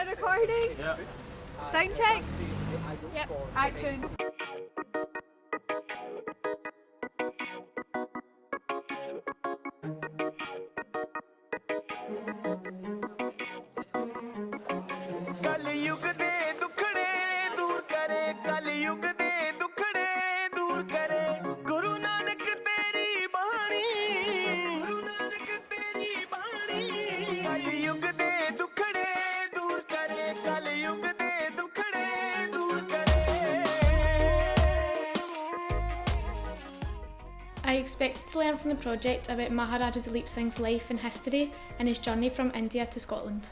We're recording. Yeah. Sound check. Yep. Action. I expected to learn from the project about Maharaja Duleep Singh's life and history and his journey from India to Scotland.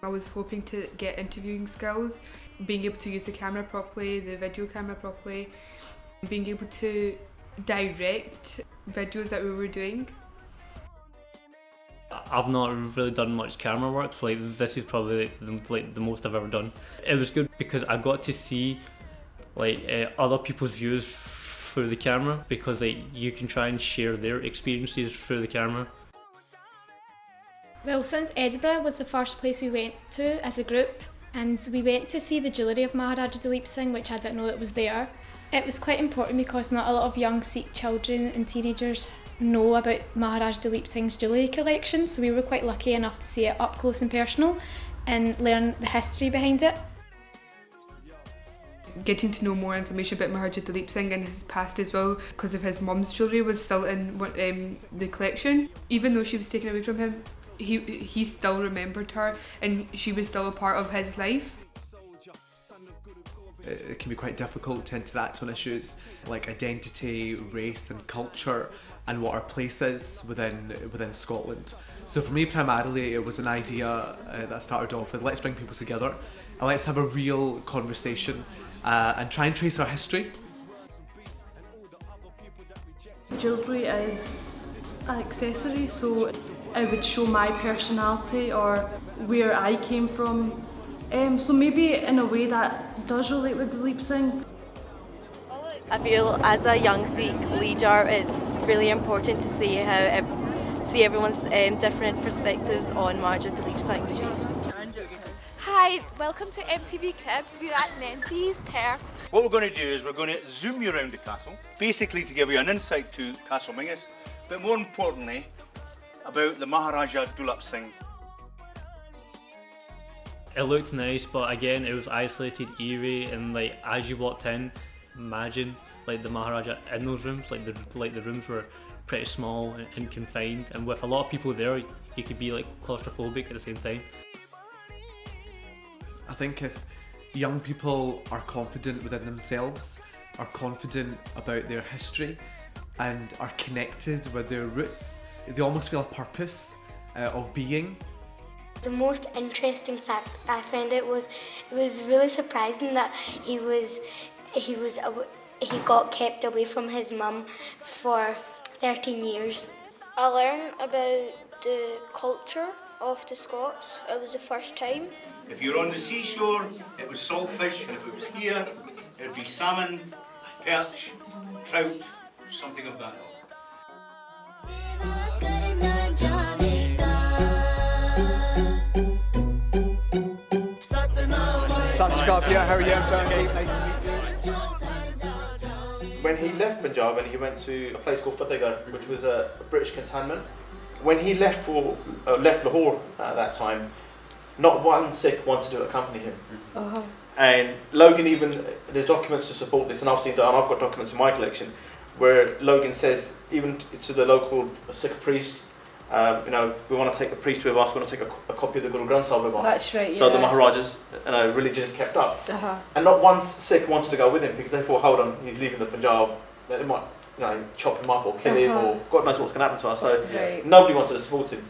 I was hoping to get interviewing skills, being able to use the camera properly, the video camera properly, being able to direct videos that we were doing. I've not really done much camera work, so this is probably the most I've ever done. It was good because I got to see other people's views through the camera, because you can try and share their experiences through the camera. Well, since Edinburgh was the first place we went to as a group, and we went to see the jewellery of Maharaja Duleep Singh, which I didn't know that was there. It was quite important because not a lot of young Sikh children and teenagers know about Maharaja Duleep Singh's jewellery collection, so we were quite lucky enough to see it up close and personal and learn the history behind it. Getting to know more information about Maharaja Duleep Singh and his past as well, because of his mum's jewellery was still in the collection. Even though she was taken away from him, he still remembered her and she was still a part of his life. It can be quite difficult to interact on issues like identity, race and culture and what our place is within Scotland. So for me primarily it was an idea that I started off with, let's bring people together and let's have a real conversation and try and trace our history. Jewellery is an accessory, so it would show my personality or where I came from. So maybe in a way that does relate with Duleep Singh. I feel as a young Sikh leader it's really important to see see everyone's different perspectives on Maharaja Duleep Singh. Hi, welcome to MTV Cribs. We're at Nancy's, Perth. What we're going to do is we're going to zoom you around the castle, basically to give you an insight to Castle Mingus, but more importantly about the Maharaja Duleep Singh. It looked nice, but again it was isolated, eerie, and as you walked in, imagine the Maharaja in those rooms, the rooms were pretty small and confined, and with a lot of people there you could be claustrophobic at the same time. I think if young people are confident within themselves, are confident about their history and are connected with their roots, they almost feel a purpose of being. The most interesting fact I found it was really surprising that he got kept away from his mum for 13 years. I learned about the culture of the Scots. It was the first time. If you're on the seashore, it was saltfish, and if it was here, it would be salmon, perch, trout, something of that ilk. Yeah, how are you? When he left Punjab and he went to a place called Fatehgarh, which was a British cantonment, when he left Lahore at that time, not one Sikh wanted to accompany him. And Logan even, there's documents to support this, and I've got documents in my collection, where Logan says, even to the local Sikh priest, we want to take the priest with us, we want to take a copy of the Guru Granth Sahib with us. That's right, yeah. So the Maharaja's religion is kept up. And not one Sikh wanted to go with him because they thought, hold on, he's leaving the Punjab, they might chop him up or kill him, or God knows what's going to happen to us. So nobody wanted to support him.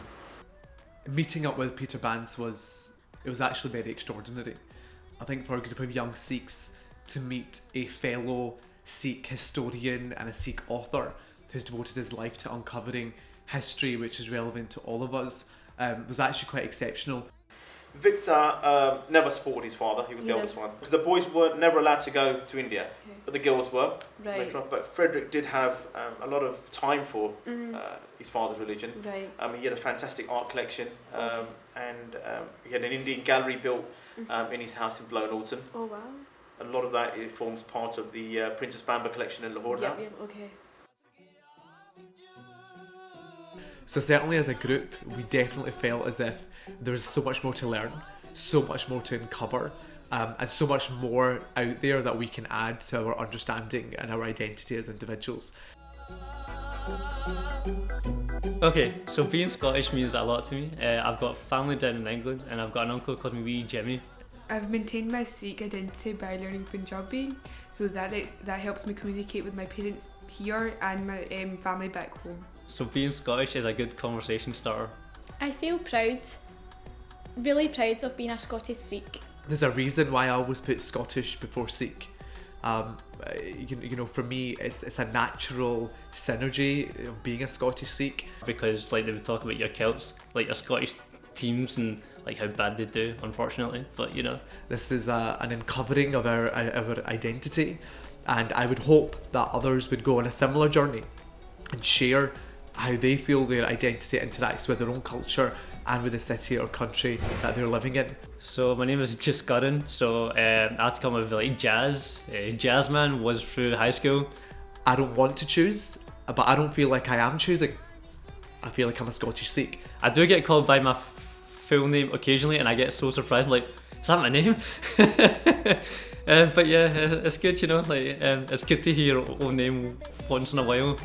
Meeting up with Peter Bance was actually very extraordinary. I think for a group of young Sikhs to meet a fellow Sikh historian and a Sikh author who's devoted his life to uncovering history which is relevant to all of us was actually quite exceptional. Victor never supported his father. He was the oldest one. Because the boys were never allowed to go to India, but the girls were later on. But Frederick did have a lot of time for his father's religion. Right. He had a fantastic art collection, and he had an Indian gallery built in his house in Blown Alton. Oh wow. A lot of that forms part of the Princess Bamba collection in Lahore now. Okay. So certainly as a group, we definitely felt as if there was so much more to learn, so much more to uncover, and so much more out there that we can add to our understanding and our identity as individuals. Okay, so being Scottish means a lot to me. I've got family down in England, and I've got an uncle called me wee Jimmy. I've maintained my Sikh identity by learning Punjabi, so that helps me communicate with my parents here and my family back home. So being Scottish is a good conversation starter. I feel proud, really proud of being a Scottish Sikh. There's a reason why I always put Scottish before Sikh. You know, for me, it's a natural synergy of being a Scottish Sikh. Because like they would talk about your Celts, like your Scottish teams and like how bad they do, unfortunately. But you know, this is an uncovering of our identity, and I would hope that others would go on a similar journey and share how they feel their identity interacts with their own culture and with the city or country that they're living in. So my name is Just Gudden, so I had to come up with like jazz. Jazzman was through high school. I don't want to choose, but I don't feel like I am choosing. I feel like I'm a Scottish Sikh. I do get called by my full name occasionally, and I get so surprised. I'm like, is that my name? But yeah, it's good, you know. Like, it's good to hear your own name once in a while.